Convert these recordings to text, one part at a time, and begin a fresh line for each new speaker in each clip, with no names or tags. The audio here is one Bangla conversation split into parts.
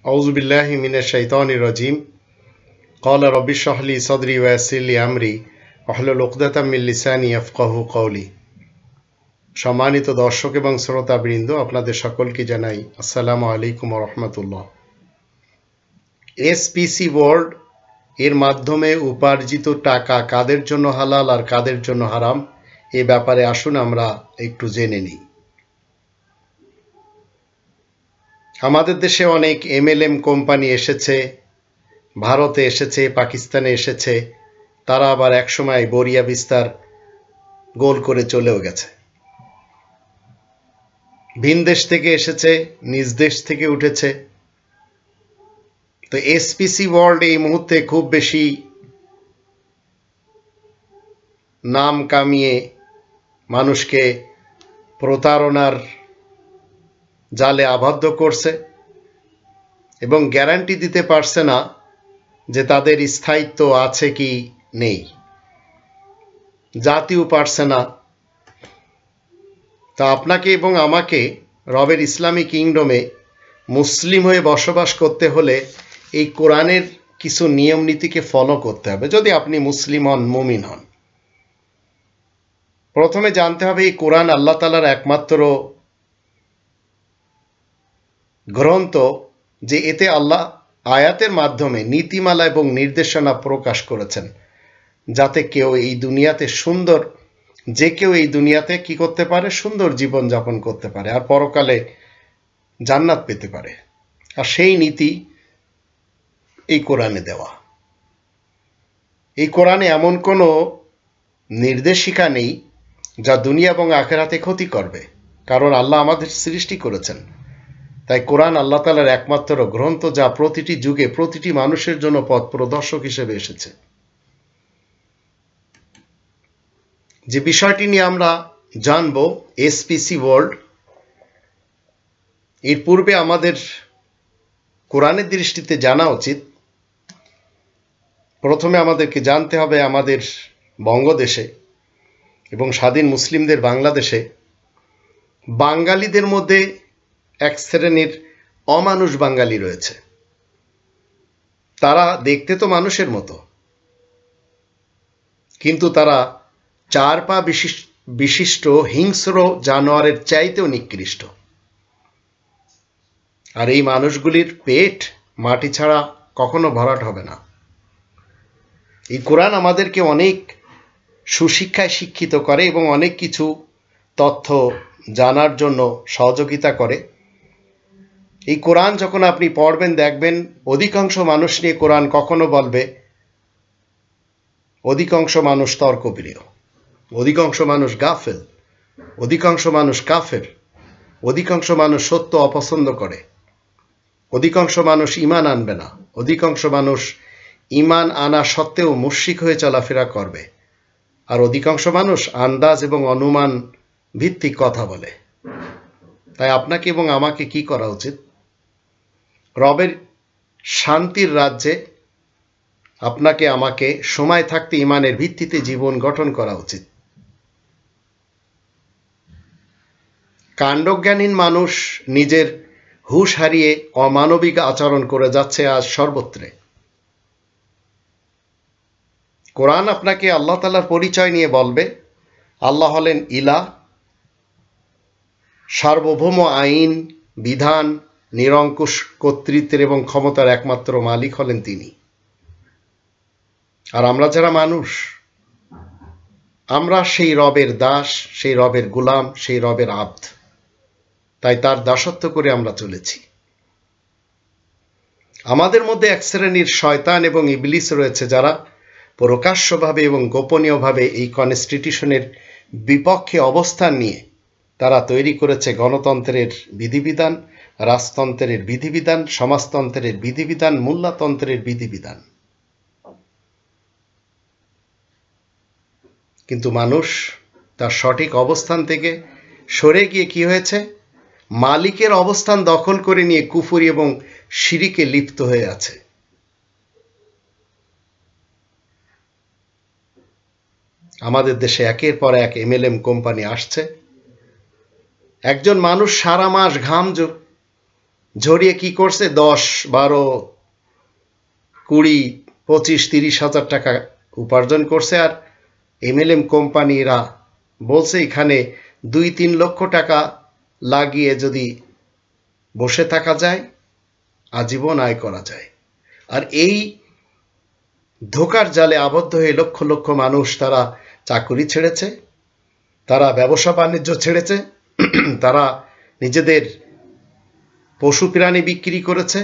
أعوذ بالله من الشيطان الرجيم قال رب اشرح لي صدري ويسر لي أمري واحلل عقدة من লিসানি ইয়াফকাহু কওলি। সম্মানিত দর্শক এবং শ্রোতাবৃন্দ, আপনাদের সকলকে জানাই আসসালামু আলাইকুম ওয়া রাহমাতুল্লাহ। এসপিসি ওয়ার্ল্ড এর মাধ্যমে উপার্জিত টাকা কাদের জন্য হালাল আর কাদের জন্য হারাম, এ ব্যাপারে আসুন আমরা একটু জেনে নিই। আমাদের দেশে অনেক এমএলএম কোম্পানি এসেছে, ভারতে এসেছে, পাকিস্তানে এসেছে, তারা আবার একসময় বরিয়া বিস্তার গোল করে চলেও গেছে। ভিন দেশ থেকে এসেছে, নিজ দেশ থেকে উঠেছে। তো এসপিসি ওয়ার্ল্ড এই মুহূর্তে খুব বেশি নাম কামিয়ে মানুষকে প্রতারণার জালে আবদ্ধ করছে এবং গ্যারান্টি দিতে পারছে না যে তাদের স্থায়িত্ব আছে কি নেই, জাতিও পারছে না। তা আপনাকে এবং আমাকে রবের ইসলামী কিংডমে মুসলিম হয়ে বসবাস করতে হলে এই কোরআনের কিছু নিয়ম নীতিকে ফলো করতে হবে। যদি আপনি মুসলিম হন, মুমিন হন, প্রথমে জানতে হবে এই কোরআন আল্লাহ তাআলার একমাত্র গ্রন্থ, যে এতে আল্লাহ আয়াতের মাধ্যমে নীতিমালা এবং নির্দেশনা প্রকাশ করেছেন, যাতে কেউ এই দুনিয়াতে সুন্দর, যে কেউ এই দুনিয়াতে কি করতে পারে, সুন্দর জীবন যাপন করতে পারে আর পরকালে জান্নাত পেতে পারে। আর সেই নীতি এই কোরআনে দেওয়া। এই কোরআনে এমন কোনো নির্দেশিকা নেই যা দুনিয়া এবং আখিরাতে ক্ষতি করবে, কারণ আল্লাহ আমাদের সৃষ্টি করেছেন। তাই কোরআন আল্লাহ তাআলার একমাত্র গ্রন্থ, যা প্রতিটি যুগে প্রতিটি মানুষের জন্য পথ প্রদর্শক হিসেবে এসেছে। যে বিষয়টি নিয়ে আমরা জানব, এসপিসি ওয়ার্ল্ড, এর পূর্বে আমাদের কোরআনের দৃষ্টিতে জানা উচিত। প্রথমে আমাদেরকে জানতে হবে আমাদের বঙ্গদেশে এবং স্বাধীন মুসলিমদের বাংলাদেশে বাঙালিদের মধ্যে এক শ্রেণীর অমানুষ বাঙালি রয়েছে। তারা দেখতে তো মানুষের মতো, কিন্তু তারা চার পা বিশিষ্ট হিংস্র জানোয়ারের চাইতেও নিকৃষ্ট। আর এই মানুষগুলির পেট মাটি ছাড়া কখনো ভরাট হবে না। এই কোরআন আমাদেরকে অনেক সুশিক্ষায় শিক্ষিত করে এবং অনেক কিছু তথ্য জানার জন্য সহযোগিতা করে। এই কোরআন যখন আপনি পড়বেন, দেখবেন অধিকাংশ মানুষ নিয়ে কোরআন কখনো বলবে অধিকাংশ মানুষ তর্কপ্রিয়, অধিকাংশ মানুষ গাফেল, অধিকাংশ মানুষ কাফের, অধিকাংশ মানুষ সত্য অপছন্দ করে, অধিকাংশ মানুষ ঈমান আনবে না, অধিকাংশ মানুষ ঈমান আনা সত্ত্বেও মুশরিক হয়ে চলাফেরা করবে, আর অধিকাংশ মানুষ আন্দাজ এবং অনুমান ভিত্তিক কথা বলে। তাই আপনাকে এবং আমাকে কি করা উচিত? রবের শান্তির রাজ্যে আপনাকে আমাকে সময় থাকতে ঈমানের ভিত্তিতে জীবন গঠন করা উচিত। কাণ্ডজ্ঞানহীন মানুষ নিজের হুঁশ হারিয়ে অমানবিক আচরণ করে যাচ্ছে আজ সর্বত্রে। কোরআন আপনাকে আল্লাহ তাআলার পরিচয় নিয়ে বলবে, আল্লাহ হলেন ইলাহ, সার্বভৌম আইন, বিধান, নিরঙ্কুশ কর্তৃত্বের এবং ক্ষমতার একমাত্র মালিক হলেন তিনি। আর আমরা যারা মানুষ, আমরা সেই রবের দাস, সেই রবের গোলাম, সেই রবের আব্দ। তাই তার দাসত্ব করে আমরা চলেছি। আমাদের মধ্যে এক শ্রেণীর শয়তান এবং ইবলিস রয়েছে, যারা প্রকাশ্যভাবে এবং গোপনীয়ভাবে এই কনস্টিটিউশনের বিপক্ষে অবস্থান নিয়ে তারা তৈরি করেছে গণতন্ত্রের বিধিবিধান, রাজতন্ত্রের বিধিবিধান, সমাজতন্ত্রের বিধিবিধান, মোল্লাতন্ত্রের বিধিবিধান। কিন্তু মানুষ তার সঠিক অবস্থান থেকে সরে গিয়ে কি হয়েছে? মালিকের অবস্থান দখল করে নিয়ে কুফরি এবং শিরিকে লিপ্ত হয়ে আছে। আমাদের দেশে একের পর এক এমএলএম কোম্পানি আসছে। একজন মানুষ সারা মাস ঘাম ঝরিয়ে কি করছে 10, 12, 20, 25, 30 হাজার টাকা উপার্জন করছে। আর এমএলএম কোম্পানিরা বলছে এখানে 2-3 লক্ষ টাকা লাগিয়ে যদি বসে থাকা যায় আজীবন আয় করা যায়। আর এই ধোকার জালে আবদ্ধ হয়ে লক্ষ লক্ষ মানুষ তারা চাকুরি ছেড়েছে, তারা ব্যবসা বাণিজ্য ছেড়েছে, তারা নিজেদের পশু প্রাণী বিক্রি করেছে,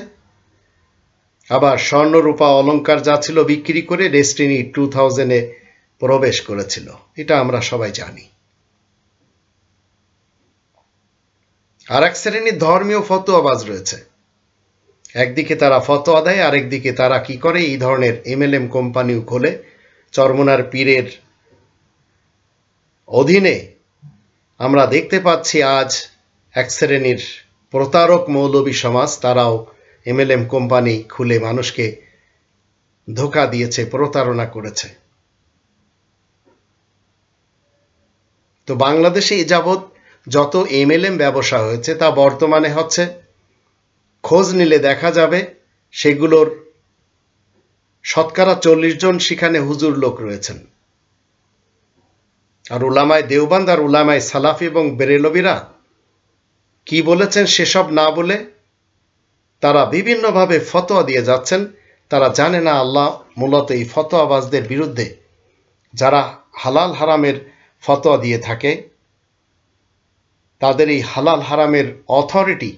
আবার স্বর্ণ রূপা অলংকার যা ছিল বিক্রি করে ডেস্টিনি 2000-এ প্রবেশ করেছিল। এটা আমরা সবাই জানি। আর এক শ্রেণীর ধর্মীয় ফতোয়াবাজ রয়েছে, একদিকে তারা ফতোয়া দেয়, আরেকদিকে তারা কি করে এই ধরনের এমএলএম কোম্পানিও খোলে। চরমনার পীরের অধীনে আমরা দেখতে পাচ্ছি আজ এক শ্রেণীর প্রতারক মৌলবী সমাজ, তারাও এমএলএম কোম্পানি খুলে মানুষকে ধোঁকা দিয়েছে, প্রতারণা করেছে। তো বাংলাদেশে এ যাবৎ যত এমএলএম ব্যবসা হয়েছে তা বর্তমানে হচ্ছে, খোঁজ নিলে দেখা যাবে সেগুলোর শতকরা 40 জন সেখানে হুজুর লোক রয়েছেন। আর উলামায়ে দেওবন্দ আর উলামায়ে সালাফি এবং বেরেলবিরা কি বলেছেন সেসব না বলে তারা বিভিন্নভাবে ফতোয়া দিয়ে যাচ্ছেন। তারা জানে না আল্লাহ মূলত এই ফতোয়াবাজদের বিরুদ্ধে, যারা হালাল হারামের ফতোয়া দিয়ে থাকে, তাদের এই হালাল হারামের অথরিটি,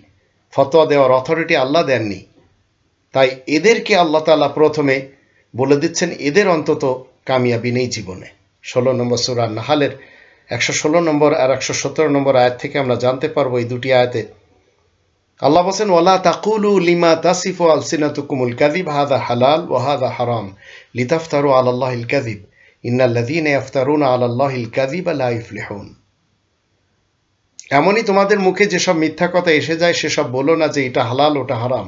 ফতোয়া দেওয়ার অথরিটি আল্লাহ দেননি। তাই এদেরকে আল্লাহ তাআলা প্রথমে বলে দিচ্ছেন এদের অন্তত কামিয়াবি নেই জীবনে। 16 নম্বর সূরা নাহলের 116 নম্বর আর 117 নম্বর আয়াত থেকে আমরা জানতে পারবো, এই দুটি আয়াতে আল্লাহ বলেন, ওয়ালা তাকুলু লিমা তাসিফু আলসিনাতুকুমুল কাযিব হাযা হালাল ওয়া হাযা হারাম লিতাফতারু আলাল্লাহিল কাযিব ইন্নাল্লাযীনা ইফতারুনা আলাল্লাহিল কাযিবা লা ইফলিহুন। এমনই তোমাদের মুখে যেসব মিথ্যা কথা এসে যায় সেসব বলো না যে এটা হালাল ওটা হারাম।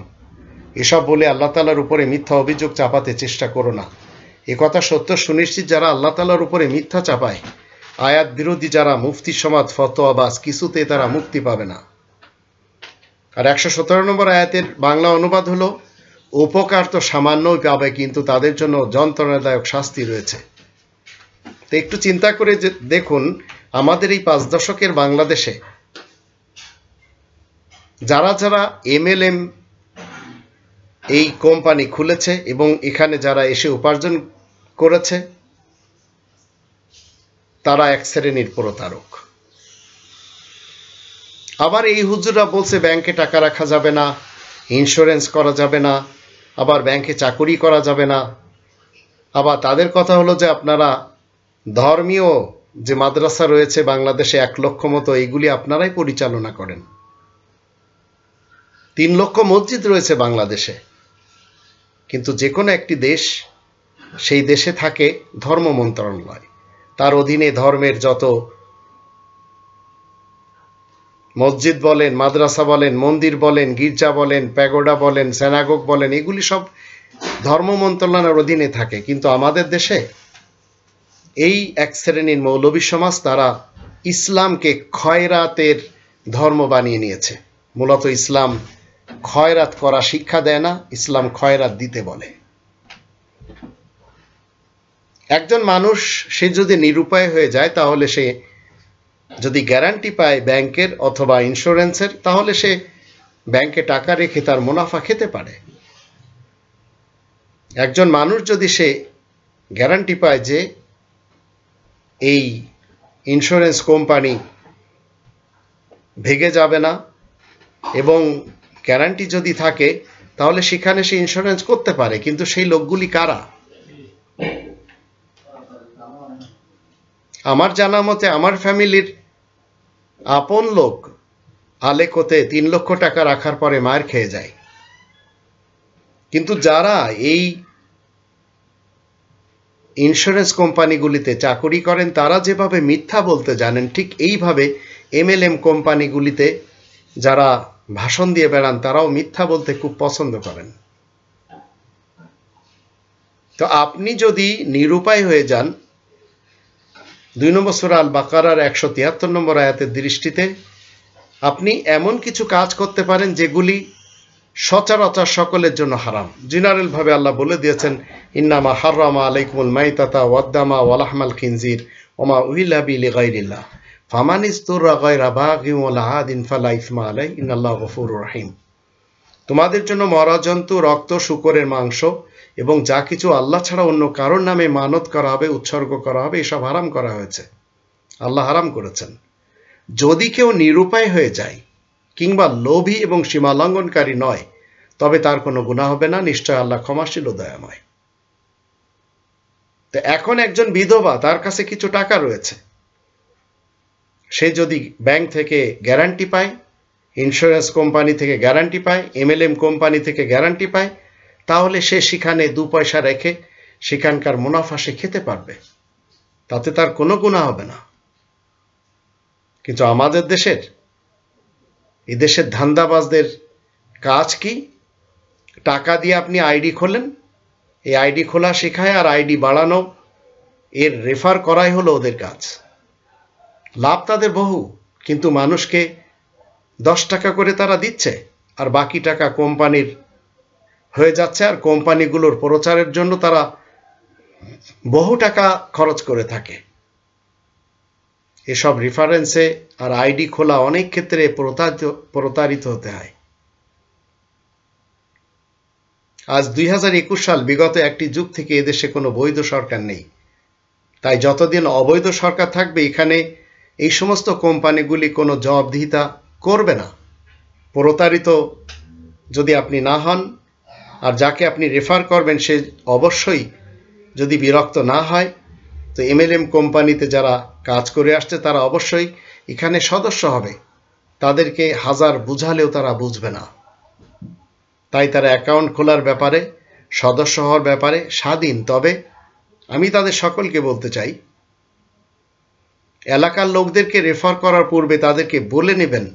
এসব বলে আল্লাহ তাআলার উপরে মিথ্যা অভিযোগ চাপাতে চেষ্টা করো না। এ কথা সত্য সুনিশ্চিত যারা আল্লাহ তাআলার উপরে মিথ্যা চাপায়, আয়াত বিরোধী যারা মুফতি সমাজ ফতোয়াবাজ, কিছুতে তারা মুক্তি পাবে না। আর 117 নম্বর আয়াতের বাংলা অনুবাদ হলো, উপকার তো সামান্যই পাবে কিন্তু তাদের জন্য যন্ত্রণাদায়ক শাস্তি রয়েছে। তো একটু চিন্তা করে দেখুন, আমাদের এই 5 দশকের বাংলাদেশে যারা যারা এমএলএম এই কোম্পানি খুলেছে এবং এখানে যারা এসে উপার্জন করেছে, তারা এক শ্রেণীর প্রতারক। আবার এই হুজুররা বলছে ব্যাংকে টাকা রাখা যাবে না, ইন্স্যুরেন্স করা যাবে না, আবার ব্যাংকে চাকুরি করা যাবে না। আবার তাদের কথা হলো যে আপনারা ধর্মীয় যে মাদ্রাসা রয়েছে বাংলাদেশে 1 লক্ষ মতো, এইগুলি আপনারাই পরিচালনা করেন। 3 লক্ষ মসজিদ রয়েছে বাংলাদেশে, কিন্তু যে কোনো একটি দেশ, সেই দেশে থাকে ধর্ম মন্ত্রণালয়, তার অধীনে ধর্মের যত মসজিদ বলেন, মাদ্রাসা বলেন, মন্দির বলেন, গির্জা বলেন, প্যাগোডা বলেন, সিনাগোগ বলেন, এগুলি সব ধর্ম মন্ত্রণালয়ের অধীনে থাকে। কিন্তু আমাদের দেশে এই এক শ্রেণীর মৌলবী সমাজ, তারা ইসলামকে খয়রাতের ধর্ম বানিয়ে নিয়েছে। মূলত ইসলাম খয়রাত করা শিক্ষা দেয় না, ইসলাম খয়রাত দিতে বলে। একজন মানুষ সে যদি নিরুপায় হয়ে যায়, তাহলে সে যদি গ্যারান্টি পায় ব্যাংকের অথবা ইন্স্যুরেন্সের, তাহলে সে ব্যাংকে টাকা রেখে তার মুনাফা খেতে পারে। একজন মানুষ যদি সে গ্যারান্টি পায় যে এই ইন্স্যুরেন্স কোম্পানি ভেঙে যাবে না এবং গ্যারান্টি যদি থাকে, তাহলে সেখানে সে ইন্স্যুরেন্স করতে পারে। কিন্তু সেই লোকগুলি কারা? আমার জানা মতে আমার ফ্যামিলির আপন লোক আলেকোতে 3 লক্ষ টাকা রাখার পরে মার খেয়ে যায়। কিন্তু যারা এই ইন্স্যুরেন্স কোম্পানিগুলিতে চাকুরি করেন, তারা যেভাবে মিথ্যা বলতে জানেন, ঠিক এইভাবে এমএলএম কোম্পানিগুলিতে যারা ভাষণ দিয়ে বেড়ান, তারাও মিথ্যা বলতে খুব পছন্দ করেন। তো আপনি যদি নিরুপায় হয়ে যান, 2 নম্বর সূরা আল বাকারার 173 নম্বর আয়াতের দৃষ্টিতে আপনি এমন কিছু কাজ করতে পারেন যেগুলি সচরাচর সকলের জন্য হারাম। জেনারেল ভাবে আল্লাহ বলে দিয়েছেন, ইন্নামা হাররামা আলাইকুমুল মাইতাতা ওয়াদ-দামা ওয়া লাহমাল খিনজির ওয়া মা উহিল্লা বিহি লিগাইরিল্লাহ ফামান ইসতুররা গায়রা বাগিন ওয়ালা আদিন ফালা ইসমা আলাইহি ইন্নাল্লাহু গফুরুর রহিম। তোমাদের জন্য মরা জন্তু, রক্ত, শূকরের মাংস এবং যা কিছু আল্লাহ ছাড়া অন্য কারোর নামে মানত করা হবে, উৎসর্গ করা হবে, এসব হারাম করা হয়েছে, আল্লাহ হারাম করেছেন। যদি কেউ নিরুপায় হয়ে যায় কিংবা লোভী এবং সীমালঙ্ঘনকারী নয়, তবে তার কোনো গুনাহ হবে না, নিশ্চয় আল্লাহ ক্ষমাশীল ও দয়াময়। তো এখন একজন বিধবা, তার কাছে কিছু টাকা রয়েছে, সে যদি ব্যাংক থেকে গ্যারান্টি পায়, ইন্স্যুরেন্স কোম্পানি থেকে গ্যারান্টি পায়, MLM কোম্পানি থেকে গ্যারান্টি পায়, তাহলে সে সেখানে 2 পয়সা রেখে সেখানকার মুনাফা সে খেতে পারবে, তাতে তার কোনো গুনাহ হবে না। কিন্তু আমাদের দেশের, এই দেশের ধান্দাবাজদের কাজ কি? টাকা দিয়ে আপনি আইডি খোলেন, এই আইডি খোলা শেখায় আর আইডি বাড়ানো, এর রেফার করাই হলো ওদের কাজ। লাভ তাদের বহু, কিন্তু মানুষকে 10 টাকা করে তারা দিচ্ছে আর বাকি টাকা কোম্পানির হয়ে যাচ্ছে, আর কোম্পানিগুলোর প্রচারের জন্য তারা বহু টাকা খরচ করে থাকে। এসব রেফারেন্সে আর আইডি খোলা অনেক ক্ষেত্রে প্রতারিত হতে হয়। আজ 2021 সাল, বিগত একটি যুগ থেকে এদেশে কোনো বৈধ সরকার নেই। তাই যতদিন অবৈধ সরকার থাকবে, এখানে এই সমস্ত কোম্পানিগুলি কোনো জবাবদিহিতা করবে না। প্রতারিত যদি আপনি না হন, আর যাকে আপনি রেফার করবেন সে অবশ্যই যদি বিরক্ত না হয়, তো MLM কোম্পানিতে যারা কাজ করে আসছে তারা অবশ্যই এখানে সদস্য হবে। তাদেরকে হাজার বুঝালেও তারা বুঝবে না। তাই তারা অ্যাকাউন্ট খোলার ব্যাপারে, সদস্য হওয়ার ব্যাপারে স্বাধীন। তবে আমি তাদের সকলকে বলতে চাই, এলাকার লোকদেরকে রেফার করার পূর্বে তাদেরকে বলে নেবেন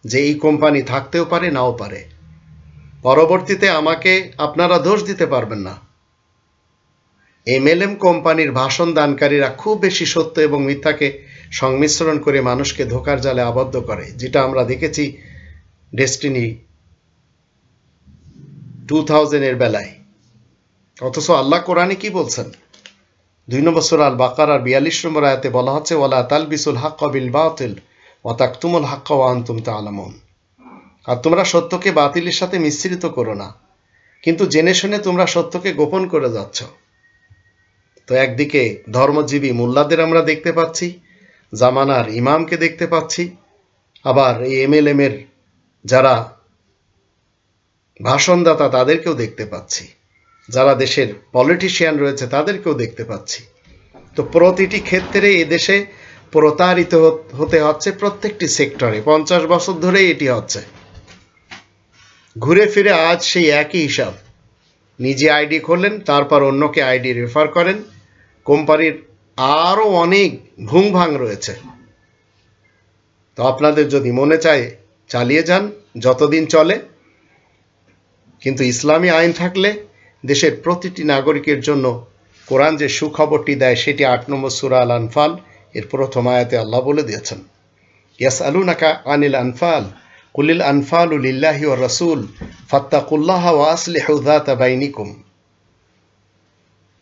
যে এই কোম্পানি থাকতেও পারে, নাও পারে। পরবর্তীতে আমাকে আপনারা দোষ দিতে পারবেন না। MLM কোম্পানির ভাষণ দানকারীরা খুব বেশি সত্য এবং মিথ্যাকে সংমিশ্রণ করে মানুষকে ধোঁকার জালে আবদ্ধ করে, যেটা আমরা দেখেছি ডেস্টিনি 2000 এর বেলায়। অথচ আল্লাহ কোরআনে কি বলছেন? 2 নম্বর সূরা আল বাকারার 42 নম্বর আয়াতে বলা হচ্ছে, ওয়ালা তালবিসুল হাক্কা বিল বাতিল ওয়া তাকতুমুল হাক্কা ওয়া আনতুম তা'লামুন। আর তোমরা সত্যকে বাতিলের সাথে মিশ্রিত করো না, কিন্তু জেনে শুনে তোমরা সত্যকে গোপন করে যাচ্ছ। তো একদিকে ধর্মজীবী মোল্লাদের আমরা দেখতে পাচ্ছি, জামানার ইমামকে দেখতে পাচ্ছি, আবার এই MLM এর যারা ভাষণদাতা তাদেরকেও দেখতে পাচ্ছি, যারা দেশের পলিটিশিয়ান রয়েছে তাদেরকেও দেখতে পাচ্ছি। তো প্রতিটি ক্ষেত্রে এদেশে প্রতারিত হতে হচ্ছে, প্রত্যেকটি সেক্টরে। 50 বছর ধরে এটি হচ্ছে। ঘুরে ফিরে আজ সেই একই হিসাব। নিজে আইডি খোলেন, তারপর অন্যকে আইডি রেফার করেন। কোম্পানির আরও অনেক ভুংভাং রয়েছে। তো আপনাদের যদি মনে চায় চালিয়ে যান, যতদিন চলে। কিন্তু ইসলামী আইন থাকলে দেশের প্রতিটি নাগরিকের জন্য কোরআন যে সুখবরটি দেয়, সেটি 8 নম্বর সূরা আল আনফাল এর প্রথম আয়াতে আল্লাহ বলে দিয়েছেন, ইয়াসআলুনাকা আনিল আনফাল কুলিল আনফালু লিল্লাহি ওয়ার রাসূল ফাত্তাকুল্লাহা ওয়া আসলিহু যাতা বাইনিকুম।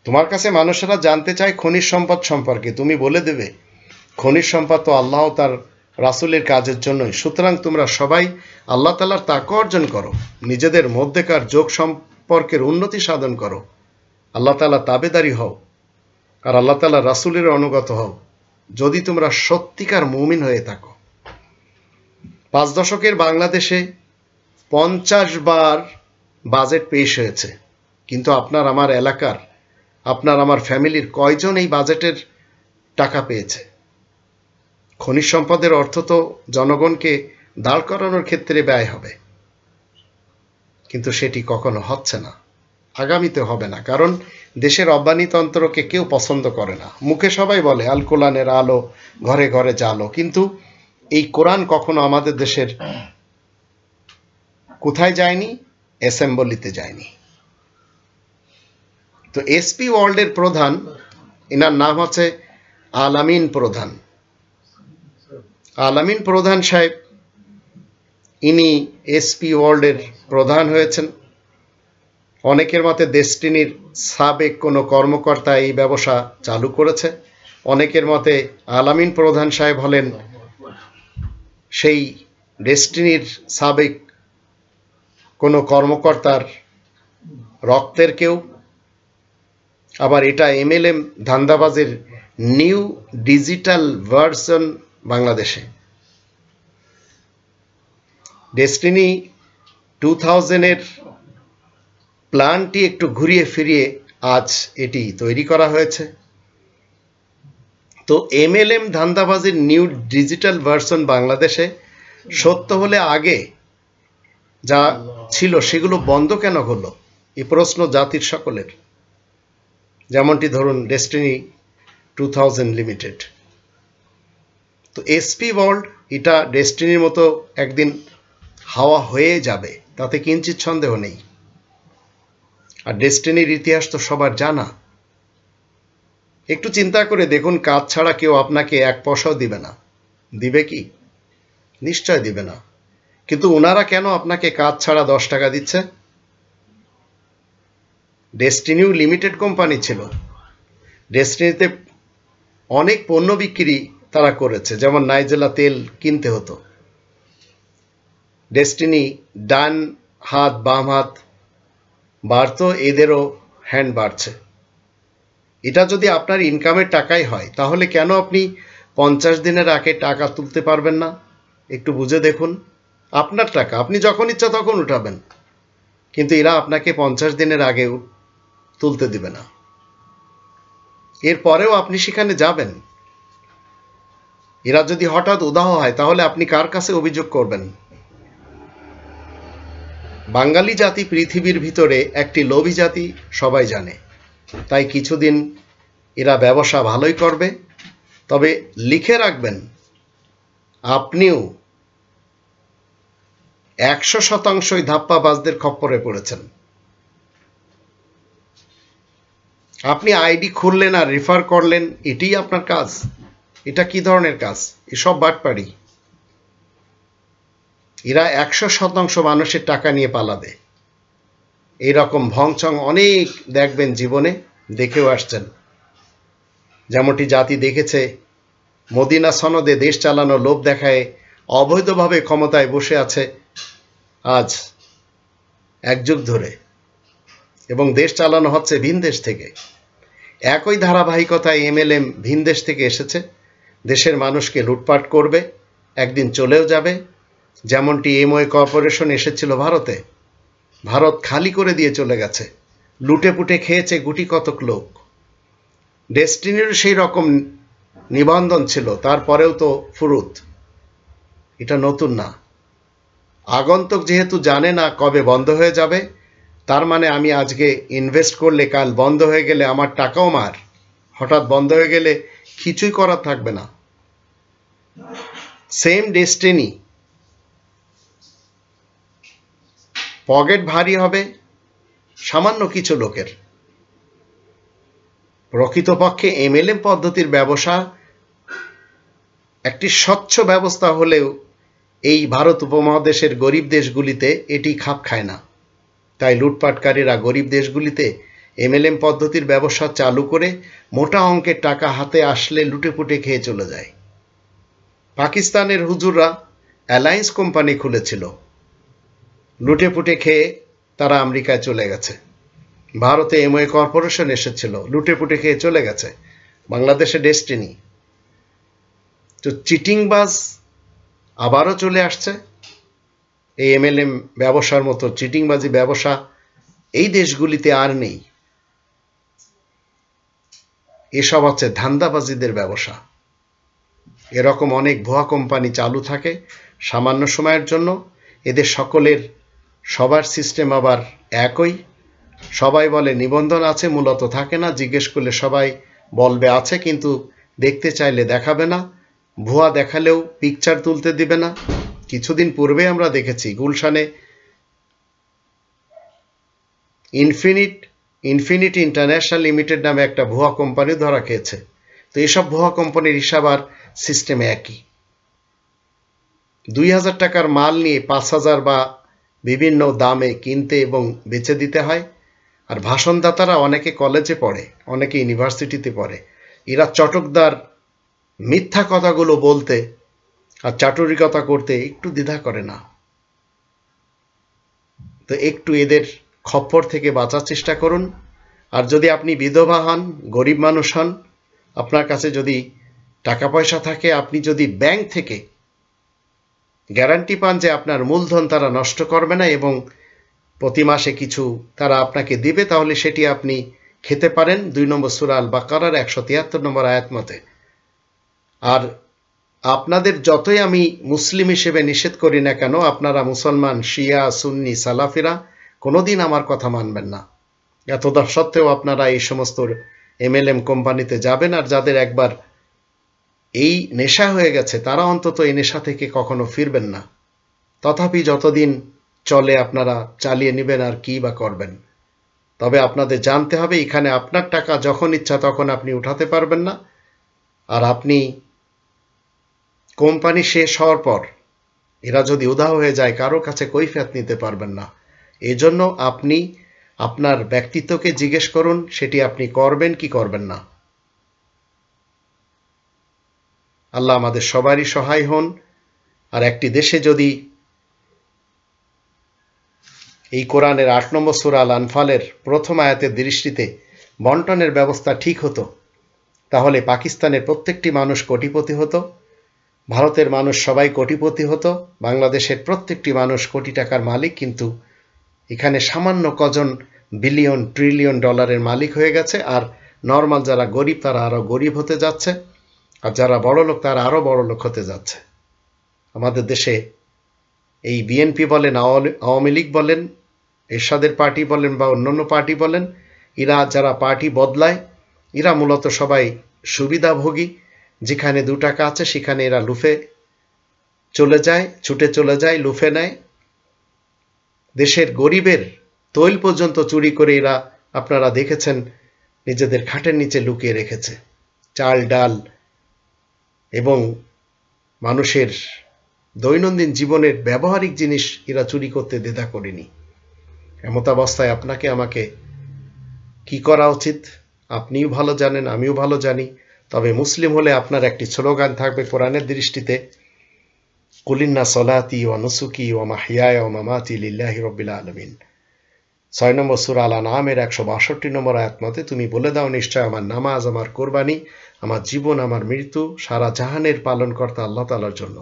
তোমার কাছে মানুষেরা জানতে চায় খনিজ সম্পদ সম্পর্কে, তুমি বলে দেবে খনিজ সম্পদ তো আল্লাহ তার রাসূলের কাজের জন্যই। সুতরাং তোমরা সবাই আল্লাহ তাআলার তাকওয়া অর্জন করো, নিজেদের মধ্যেকার যোগ সম্পর্কের উন্নতি সাধন করো, আল্লাহ তাআলা তাবেদারি হও, আর আল্লাহ তাআলা রাসূলের অনুগত হও, যদি তোমরা সত্যিকার মুমিন হয়ে থাকো। 5 দশকের বাংলাদেশে 50 বার বাজেট পেশ হয়েছে, কিন্তু আপনার আমার এলাকার, আপনার আমার ফ্যামিলির কয়জন এই বাজেটের টাকা পেয়েছে? খনিজ সম্পদের অর্থ তো জনগণকে দাঁড় করানোর ক্ষেত্রে ব্যয় হবে, কিন্তু সেটি কখনো হচ্ছে না, আগামীতে হবে না। কারণ দেশের রব্বানিতন্ত্রকে কেউ পছন্দ করে না। মুখে সবাই বলে আল কোরআনের আলো ঘরে ঘরে জালো, কিন্তু এই কোরআন কখনো আমাদের দেশের কোথায় যায়নি? অ্যাসেম্বলিতে যায়নি। তো SP ওয়ার্ল্ডের প্রধান, এনার নাম হচ্ছে আল আমিন প্রধান। আল আমিন প্রধান সাহেব ইনি এসপি ওয়ার্ল্ডের প্রধান হয়েছেন। অনেকের মতে ডেস্টিনির সাবেক কোনো কর্মকর্তা এই ব্যবসা চালু করেছে, অনেকের মতে আলামিন প্রধান সাহেব হলেন সেই ডেস্টিনির সাবেক কোনো কর্মকর্তার রক্তের কেউ, আবার এটা এমএলএম ধান্দাবাজের নিউ ডিজিটাল ভার্সন বাংলাদেশে। ডেস্টিনি 2000-এর প্ল্যানটি একটু ঘুরিয়ে ফিরিয়ে আজ এটি তৈরি করা হয়েছে। তো এমএলএম ধান্দাবাজির নিউ ডিজিটাল ভার্সন বাংলাদেশে সত্য হলে আগে যা ছিল সেগুলো বন্ধ কেন হলো, এই প্রশ্ন জাতির সকলের। যেমনটি ধরুন ডেস্টিনি 2000 লিমিটেড। তো এসপি ওয়ার্ল্ড এটা ডেস্টিনির মতো একদিন হাওয়া হয়ে যাবে, তাতে কিঞ্চিত সন্দেহ নেই। আর ডেস্টিনির ইতিহাস তো সবার জানা। একটু চিন্তা করে দেখুন, কাজ ছাড়া কেউ আপনাকে এক পয়সাও দিবে না। দিবে কি? নিশ্চয় দিবে না। কিন্তু ওনারা কেন আপনাকে কাজ ছাড়া 10 টাকা দিচ্ছে? ডেস্টিনিও লিমিটেড কোম্পানি ছিল। ডেস্টিনিতে অনেক পণ্য বিক্রি তারা করেছে, যেমন নাইজেলা তেল কিনতে হতো। ডেস্টিনি ডান হাত বাম হাত বাড়তো, এদেরও হ্যান্ড বাড়ছে। এটা যদি আপনার ইনকামের টাকাই হয়, তাহলে কেন আপনি 50 দিনের আগে টাকা তুলতে পারবেন না? একটু বুঝে দেখুন। আপনার টাকা, আপনি যখন ইচ্ছা তখন উঠাবেন, কিন্তু এরা আপনাকে 50 দিনের আগেও তুলতে দিবে না। এরপরেও আপনি সেখানে যাবেন। এরা যদি হঠাৎ উদাহ হয়, তাহলে আপনি কার কাছে অভিযোগ করবেন? বাঙালি জাতি পৃথিবীর ভিতরে একটি লোভী জাতি, সবাই জানে। তাই কিছুদিন এরা ব্যবসা ভালোই করবে। তবে লিখে রাখবেন, আপনিও 100% ধাপ্পাবাজদের খপ্পরে পড়েছেন। আপনি আইডি খুললেন আর রেফার করলেন, এটাই আপনার কাজ? এটা কি ধরনের কাজ? এসব বাটপাড়ি। এরা 100% মানুষের টাকা নিয়ে পালাবে। এইরকম ভংচং অনেক দেখবেন জীবনে, দেখেও আসছেন। যেমনটি জাতি দেখেছে মদিনা সনদে দেশ চালানো লোভ দেখায় অবৈধভাবে ক্ষমতায় বসে আছে আজ 1 যুগ ধরে, এবং দেশ চালানো হচ্ছে ভিন দেশ থেকে। একই ধারাবাহিকতায় এমএলএম ভিন দেশ থেকে এসেছে, দেশের মানুষকে লুটপাট করবে, একদিন চলেও যাবে। যেমনটি এমওয়ে কর্পোরেশন এসেছিল ভারতে, ভারত খালি করে দিয়ে চলে গেছে, লুটে পুটে খেয়েছে গুটি কতক লোক। ডেস্টিনির সেই রকম নিবন্ধন ছিল, তারপরেও তো ফুরুত। এটা নতুন না। আগন্তুক যেহেতু জানে না কবে বন্ধ হয়ে যাবে, তার মানে আমি আজকে ইনভেস্ট করলে কাল বন্ধ হয়ে গেলে আমার টাকাও মার। হঠাৎ বন্ধ হয়ে গেলে কিছুই করার থাকবে না। সেম ডেস্টিনি, পকেট ভারী হবে সামান্য কিছু লোকের। প্রকৃতপক্ষে এমএলএম পদ্ধতির ব্যবসা একটি স্বচ্ছ ব্যবস্থা হলেও এই ভারত উপমহাদেশের গরিব দেশগুলিতে এটি খাপ খায় না। তাই লুটপাটকারীরা গরিব দেশগুলিতে এমএলএম পদ্ধতির ব্যবসা চালু করে মোটা অঙ্কের টাকা হাতে আসলে লুটেপুটে খেয়ে চলে যায়। পাকিস্তানের হুজুররা অ্যালায়েন্স কোম্পানি খুলেছিল, লুটেপুটে খেয়ে তারা আমেরিকায় চলে গেছে। ভারতে এমওয়ে কর্পোরেশন এসেছিল, লুটেপুটে খেয়ে চলে গেছে। বাংলাদেশে ডেস্টিনি। তো চিটিংবাজ আবারও চলে আসছে। এই এমএলএম ব্যবসার মতো চিটিংবাজি ব্যবসা এই দেশগুলিতে আর নেই। এসব হচ্ছে ধান্দাবাজিদের ব্যবসা। এরকম অনেক ভুয়া কোম্পানি চালু থাকে সামান্য সময়ের জন্য। এদের সকলের সবার সিস্টেম আবার একই। সবাই বলে নিবন্ধন আছে, মূলত থাকে না। জিজ্ঞেস করলে সবাই বলবে আছে, কিন্তু দেখতে চাইলে দেখাবে না। ভুয়া দেখালেও পিকচার তুলতে দিবে না। কিছুদিন পূর্বে আমরা দেখেছি গুলশানে ইনফিনিটি ইন্টারন্যাশনাল লিমিটেড নামে একটা ভুয়া কোম্পানি ধরা খেয়েছে। তো এসব ভুয়া কোম্পানির হিসাব আর সিস্টেমে একই। 2000 টাকার মাল নিয়ে 5000 বা বিভিন্ন দামে কিনতে এবং বেচে দিতে হয়। আর ভাষণদাতারা অনেকে কলেজে পড়ে, অনেকে ইউনিভার্সিটিতে পড়ে, এরা চটকদার মিথ্যা কথাগুলো বলতে আর চাটুরিকতা করতে একটু দ্বিধা করে না। তো একটু এদের খপ্পর থেকে বাঁচার চেষ্টা করুন। আর যদি আপনি বিধবা হন, গরিব মানুষ হন, আপনার কাছে যদি টাকা পয়সা থাকে, আপনি যদি ব্যাংক থেকে গ্যারান্টি পান যে আপনার মূলধন তারা নষ্ট করবে না এবং প্রতি মাসে কিছু তারা আপনাকে দিবে, তাহলে সেটি আপনি খেতে পারেন 2 নম্বর সূরা আল বাকারার 173 নম্বর আয়াত মতে। আর আপনাদের যতই আমি মুসলিম হিসেবে নিষেধ করি না কেন, আপনারা মুসলমান, শিয়া, সুন্নি, সালাফিরা কোনোদিন আমার কথা মানবেন না। এতটা সত্ত্বেও আপনারা এই সমস্ত MLM কোম্পানিতে যাবেন, আর যাদের একবার এই নেশা হয়ে গেছে তারা অন্তত এই নেশা থেকে কখনো ফিরবেন না। তথাপি যতদিন চলে আপনারা চালিয়ে নেবেন, আর কি বা করবেন। তবে আপনাদের জানতে হবে, এখানে আপনার টাকা যখন ইচ্ছা তখন আপনি উঠাতে পারবেন না, আর আপনি কোম্পানি শেষ হওয়ার পর এরা যদি উধাও হয়ে যায় কারো কাছে কৈফিয়ত নিতে পারবেন না। এজন্য আপনি আপনার ব্যক্তিত্বকে জিজ্ঞেস করুন, সেটি আপনি করবেন কি করবেন না। আল্লাহ আমাদের সবারই সহায় হন। আর একটি দেশে যদি এই কোরআনের 8 নম্বর সূরা আল আনফালের প্রথম আয়াতের দৃষ্টিতে বন্টনের ব্যবস্থা ঠিক হতো, তাহলে পাকিস্তানের প্রত্যেকটি মানুষ কোটিপতি হতো, ভারতের মানুষ সবাই কোটিপতি হতো, বাংলাদেশের প্রত্যেকটি মানুষ কোটি টাকার মালিক। কিন্তু এখানে সামান্য কজন বিলিয়ন ট্রিলিয়ন ডলারের মালিক হয়ে গেছে, আর নর্মাল যারা গরিব তারা আরো গরিব হতে যাচ্ছে, আর যারা বড় লোক তারা আরো বড় লোক হতে যাচ্ছে। আমাদের দেশে এই বিএনপি বলেন, আওয়ামী লীগ বলেন, এরশাদের পার্টি বলেন বা অন্যান্য পার্টি বলেন, এরা যারা পার্টি বদলায় এরা মূলত সবাই সুবিধাভোগী। যেখানে 2 টাকা আছে সেখানে এরা লুফে চলে যায়, ছুটে চলে যায়, লুফে নেয়। দেশের গরিবের তৈল পর্যন্ত চুরি করে এরা, আপনারা দেখেছেন, নিজেদের খাটের নিচে লুকিয়ে রেখেছে। চাল, ডাল এবং মানুষের দৈনন্দিন জীবনের ব্যবহারিক জিনিস এরা চুরি করতে দ্বিধা করেনি। এমতাবস্থায় আপনাকে আমাকে কি করা উচিত আপনিও ভালো জানেন, আমিও ভালো জানি। তবে মুসলিম হলে আপনার একটি স্লোগান থাকবে কোরআনের দৃষ্টিতে, কুলিন্না সলাতি ওয়া নুসুকি ওয়া মাহইয়ায়া ওয়া মামাতি লিল্লাহি রাব্বিল আলামিন। 6 নম্বর সূরা আল আনআমের 162 নম্বর আয়াত মতে তুমি বলে দাও, নিশ্চয় আমার নামাজ, আমার কোরবানি, আমার জীবন, আমার মৃত্যু সারা জাহানের পালনকর্তা আল্লাহ তাআলার জন্য।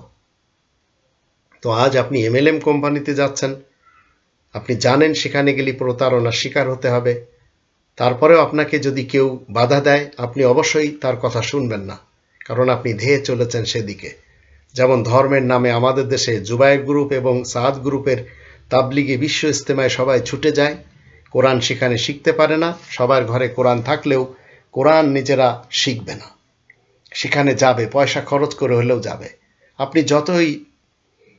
তো আজ আপনি MLM কোম্পানিতে যাচ্ছেন, আপনি জানেন সেখানে গেলে প্রতারণার শিকার হতে হবে। তারপরেও আপনাকে যদি কেউ বাধা দেয়, আপনি অবশ্যই তার কথা শুনবেন না, কারণ আপনি ধেয়ে চলেছেন সেদিকে। যেমন ধর্মের নামে আমাদের দেশে জুবায়ের গ্রুপ এবং সাদ গ্রুপের তাবলিগে বিশ্ব ইজতেমায় সবাই ছুটে যায়, কোরআন সেখানে শিখতে পারে না। সবার ঘরে কোরআন থাকলেও কোরআন নিজেরা শিখবে না, সেখানে যাবে পয়সা খরচ করে হলেও যাবে। আপনি যতই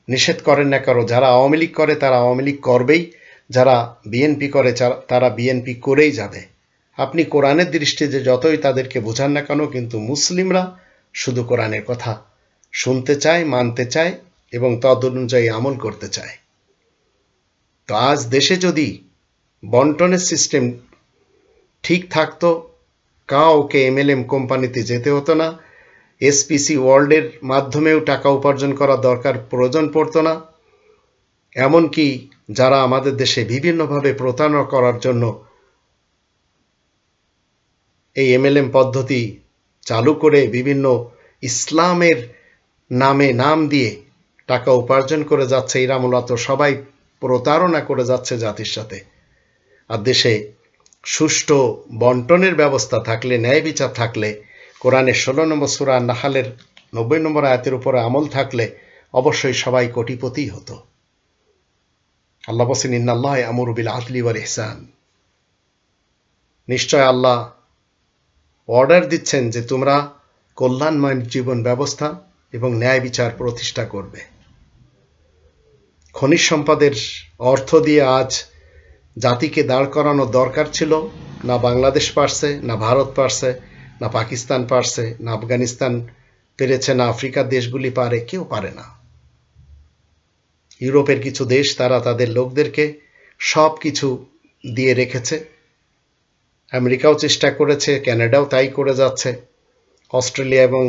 নিষেধ করেন না কারো, যারা আওয়ামী লীগ করে তারা আওয়ামী লীগ করবেই, যারা বিএনপি করে তারা বিএনপি করেই যাবে। আপনি কোরআনের দৃষ্টিতে যতই তাদেরকে বোঝান না কেন, কিন্তু মুসলিমরা শুধু কোরআনের কথা শুনতে চায়, মানতে চায় এবং তদ অনুযায়ী আমল করতে চায়। তো আজ দেশে যদি বন্টনের সিস্টেম ঠিক থাকতো, কাউকে MLM কোম্পানিতে যেতে হতো না, SPC ওয়ার্ল্ডের মাধ্যমেও টাকা উপার্জন করার প্রয়োজন পড়তো না। এমনকি যারা আমাদের দেশে বিভিন্নভাবে প্রতারণা করার জন্য এই MLM পদ্ধতি চালু করে বিভিন্ন ইসলামের নাম দিয়ে টাকা উপার্জন করে যাচ্ছে, এরা মূলত সবাই প্রতারণা করে যাচ্ছে জাতির সাথে। আর দেশে সুষ্ঠু বন্টনের ব্যবস্থা থাকলে, ন্যায় বিচার থাকলে, কোরআনের 16 নম্বর সূরা নাহলের 90 নম্বর আয়াতের উপরে আমল থাকলে অবশ্যই সবাই কোটিপতি হতো। আল্লাহ বলেন, ইন্নাল্লাহ ইয়ামুরু বিল আদলি ওয়াল ইহসান। নিশ্চয় আল্লাহ অর্ডার দিচ্ছেন যে তোমরা কল্যাণময় জীবন ব্যবস্থা এবং ন্যায় বিচার প্রতিষ্ঠা করবে। খনিজ সম্পদের অর্থ দিয়ে আজ জাতিকে দাঁড় করানো দরকার ছিল, না বাংলাদেশ পারছে, না ভারত পারছে, না পাকিস্তান পারছে, না আফগানিস্তান পেরেছে, না আফ্রিকার দেশগুলি পারে, কেউ পারে না। ইউরোপের কিছু দেশ তারা তাদের লোকদেরকে সব কিছু দিয়ে রেখেছে। আমেরিকাও চেষ্টা করেছে, কানাডাও তাই করে যাচ্ছে, অস্ট্রেলিয়া এবং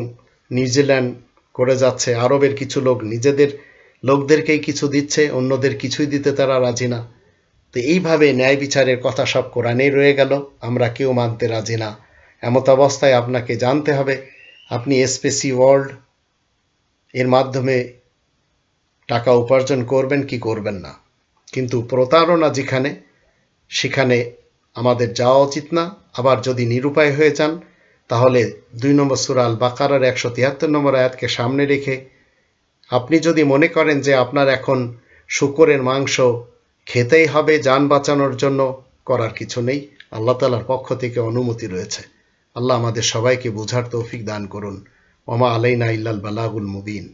নিউজিল্যান্ড করে যাচ্ছে। আরবের কিছু লোক নিজেদের লোকদেরকেই কিছু দিচ্ছে, অন্যদের কিছুই দিতে তারা রাজি না। তো এইভাবে ন্যায় বিচারের কথা সব কোরআনেই রয়ে গেল, আমরা কেউ মানতে রাজি না। এমত অবস্থায় আপনাকে জানতে হবে আপনি এসপিসি ওয়ার্ল্ড এর মাধ্যমে টাকা উপার্জন করবেন কি করবেন না। কিন্তু প্রতারণা যেখানে, সেখানে আমাদের যাওয়া উচিত না। আবার যদি নিরুপায় হয়ে যান, তাহলে 2 নম্বর সূরা আল বাকারার 173 নম্বর আয়াতকে সামনে রেখে আপনি যদি মনে করেন যে আপনার এখন শূকরের মাংস খেতেই হবে জান বাঁচানোর জন্য, করার কিছু নেই। আল্লাহ তাআলার পক্ষ থেকে অনুমতি রয়েছে। আল্লাহ আমাদের সবাইকে বোঝার তৌফিক দান করুন। ওমা আলাইনা ইল্লাল বালাগুল মুবিন।